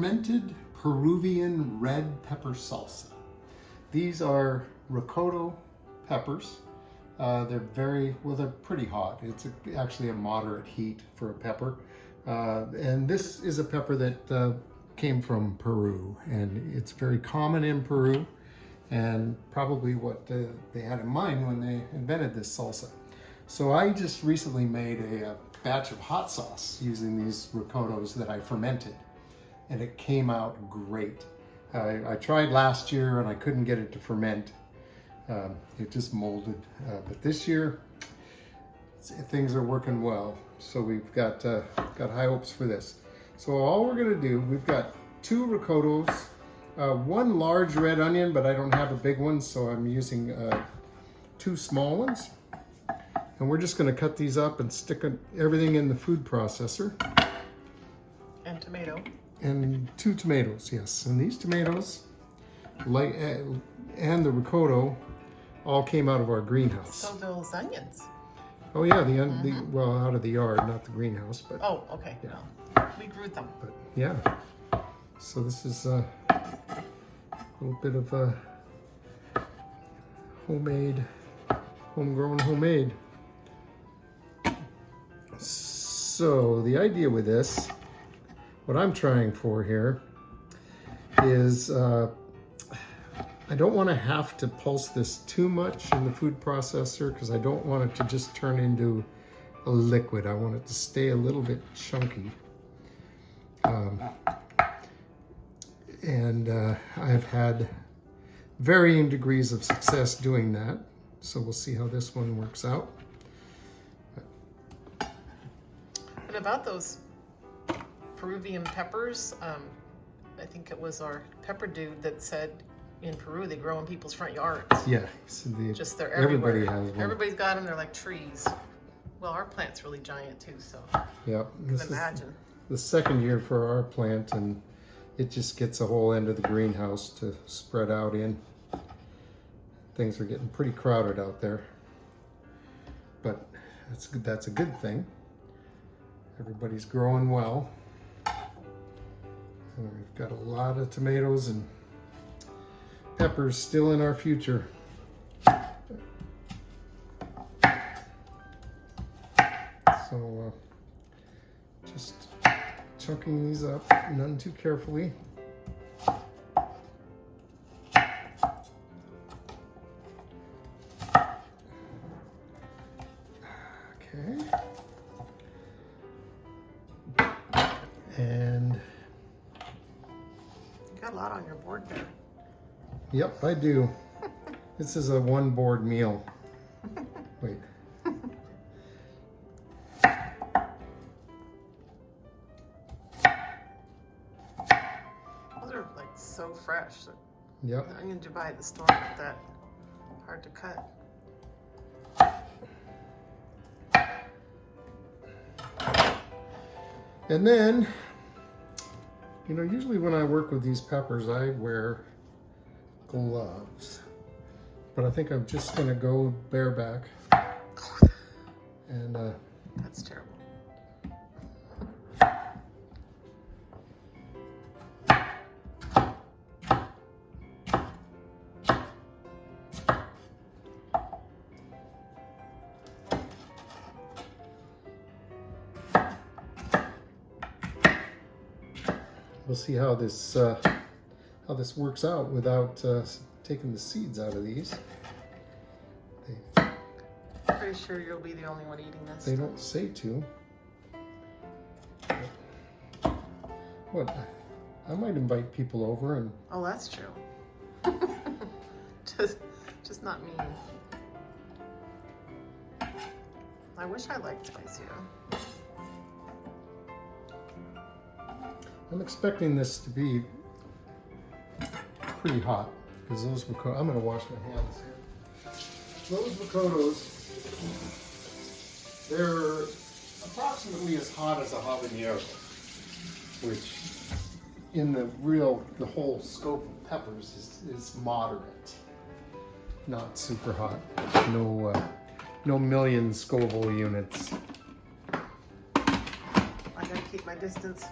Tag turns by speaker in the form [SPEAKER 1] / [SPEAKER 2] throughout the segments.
[SPEAKER 1] fermented Peruvian red pepper salsa. These are Rocoto peppers. They're they're pretty hot. It's actually a moderate heat for a pepper. And this is a pepper that came from Peru, and it's very common in Peru, and probably what they had in mind when they invented this salsa. So I just recently made a batch of hot sauce using these Rocotos that I fermented, and it came out great. I tried last year and I couldn't get it to ferment. It just molded, but this year things are working well. So we've got high hopes for this. So all we're gonna do, we've got 2 Rocotos, 1 large red onion, but I don't have a big one, so I'm using 2 small ones. And we're just gonna cut these up and stick everything in the food processor.
[SPEAKER 2] And tomato.
[SPEAKER 1] And 2 tomatoes, yes. And these tomatoes, and the Rocoto, all came out of our greenhouse.
[SPEAKER 2] So those onions.
[SPEAKER 1] Oh yeah, well, out of the yard, not the greenhouse, but.
[SPEAKER 2] Oh, okay.
[SPEAKER 1] Yeah.
[SPEAKER 2] No. We grew them.
[SPEAKER 1] But yeah. So this is a little bit of a homegrown homemade. So the idea with this, what I'm trying for here is I don't want to have to pulse this too much in the food processor because I don't want it to just turn into a liquid. I want it to stay a little bit chunky. And I've had varying degrees of success doing that. So we'll see how this one works out.
[SPEAKER 2] What about those Peruvian peppers? I think it was our pepper dude that said in Peru they grow in people's front yards.
[SPEAKER 1] Yeah, so
[SPEAKER 2] Just they're everywhere.
[SPEAKER 1] Everybody has one.
[SPEAKER 2] Everybody's got them. They're like trees. Well, our plant's really giant too, so
[SPEAKER 1] yeah,
[SPEAKER 2] you can imagine.
[SPEAKER 1] The second year for our plant, and it just gets a whole end of the greenhouse to spread out in. Things are getting pretty crowded out there, but that's a good thing. Everybody's growing well. And we've got a lot of tomatoes and peppers still in our future. So just chunking these up, none too carefully. Okay. And
[SPEAKER 2] You got a lot on your board there.
[SPEAKER 1] yep, I do. This is a 1 board meal. Wait.
[SPEAKER 2] Those are like so fresh.
[SPEAKER 1] Yep.
[SPEAKER 2] The onions you buy at the store aren't that hard to cut.
[SPEAKER 1] And then, you know, usually when I work with these peppers, I wear gloves. But I think I'm just gonna go bareback. And
[SPEAKER 2] That's terrible.
[SPEAKER 1] we'll see how this works out without taking the seeds out of these.
[SPEAKER 2] Pretty sure you'll be the only one eating this.
[SPEAKER 1] They don't say to. What? I might invite people over and.
[SPEAKER 2] Oh, that's true. just not me. I wish I liked spicier.
[SPEAKER 1] I'm expecting this to be pretty hot because those Rocotos. I'm going to wash my hands here. Those Rocotos, they're approximately as hot as a habanero, which in the whole scope of peppers is moderate, not super hot. No million Scoville units.
[SPEAKER 2] I gotta keep my distance.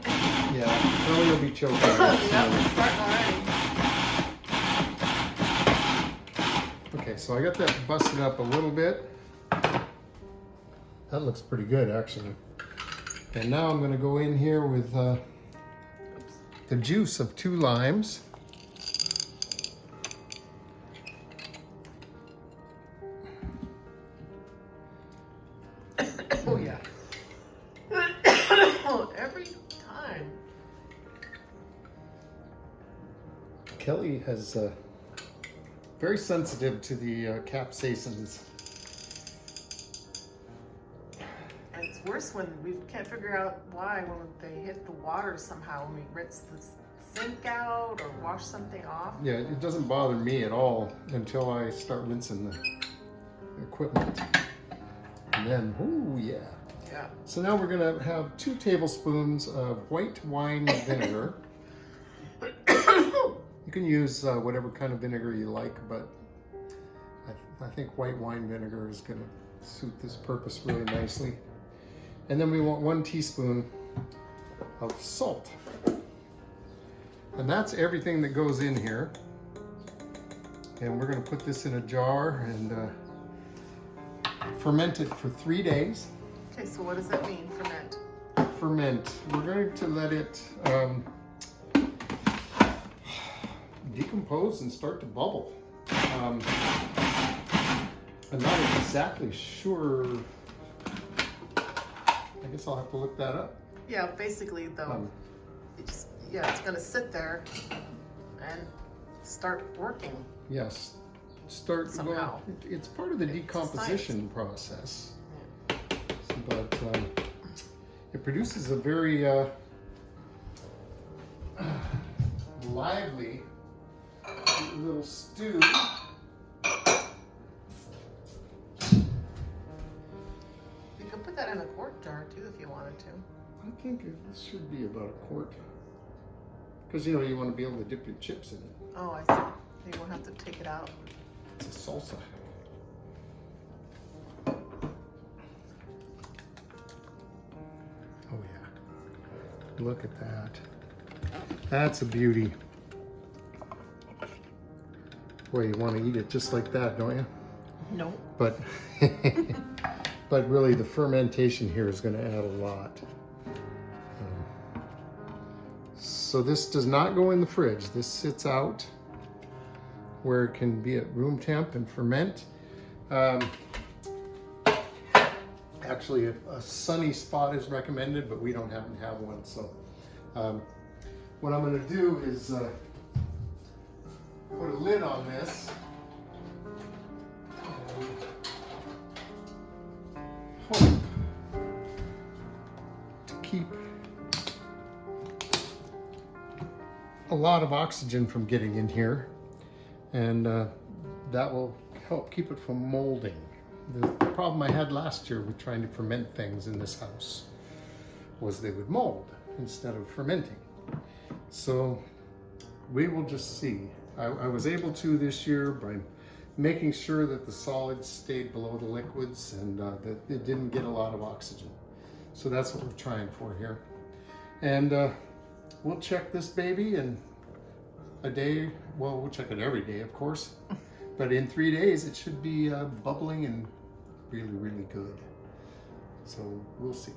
[SPEAKER 1] Yeah, Kelly will be choking.
[SPEAKER 2] Yep, it's starting already.
[SPEAKER 1] Okay, so I got that busted up a little bit. That looks pretty good, actually. And now I'm going to go in here with the juice of 2 limes.
[SPEAKER 2] Oh yeah. Oh, every time.
[SPEAKER 1] Kelly has very sensitive to the capsaicins.
[SPEAKER 2] And it's worse when we can't figure out why when they hit the water somehow when we rinse the sink out or wash something off.
[SPEAKER 1] Yeah, it doesn't bother me at all until I start rinsing the equipment. And then, ooh, yeah.
[SPEAKER 2] Yeah.
[SPEAKER 1] So now we're gonna have 2 tablespoons of white wine vinegar. You can use whatever kind of vinegar you like, but I think white wine vinegar is gonna suit this purpose really nicely. And then we want 1 teaspoon of salt. And that's everything that goes in here. And we're gonna put this in a jar and ferment it for 3 days.
[SPEAKER 2] Okay, so what does that mean, ferment?
[SPEAKER 1] Ferment. We're going to let it decompose and start to bubble. I'm not exactly sure. I guess I'll have to look that up.
[SPEAKER 2] Yeah, basically though, it's gonna sit there and start working.
[SPEAKER 1] Yes. Start
[SPEAKER 2] Somehow.
[SPEAKER 1] Well, it's part of the decomposition process.
[SPEAKER 2] Yeah.
[SPEAKER 1] But it produces a very lively little stew.
[SPEAKER 2] You could put that in a quart jar too if you wanted to.
[SPEAKER 1] I think this should be about a quart. Because, you know, you want to be able to dip your chips in it.
[SPEAKER 2] Oh, I see. You won't have to take it out.
[SPEAKER 1] It's a salsa. Oh yeah. Look at that. That's a beauty. Boy, you want to eat it just like that, don't you?
[SPEAKER 2] No.
[SPEAKER 1] But but really the fermentation here is going to add a lot. So this does not go in the fridge. This sits out where it can be at room temp and ferment. Actually, a sunny spot is recommended, but we don't happen to have one. So what I'm going to do is put a lid on this. Hope to keep a lot of oxygen from getting in here, and that will help keep it from molding. The problem I had last year with trying to ferment things in this house was they would mold instead of fermenting. So we will just see. I was able to this year by making sure that the solids stayed below the liquids and that it didn't get a lot of oxygen. So that's what we're trying for here. And we'll check this baby in a day. Well, we'll check it every day, of course. But in 3 days, it should be bubbling and really, really good. So we'll see.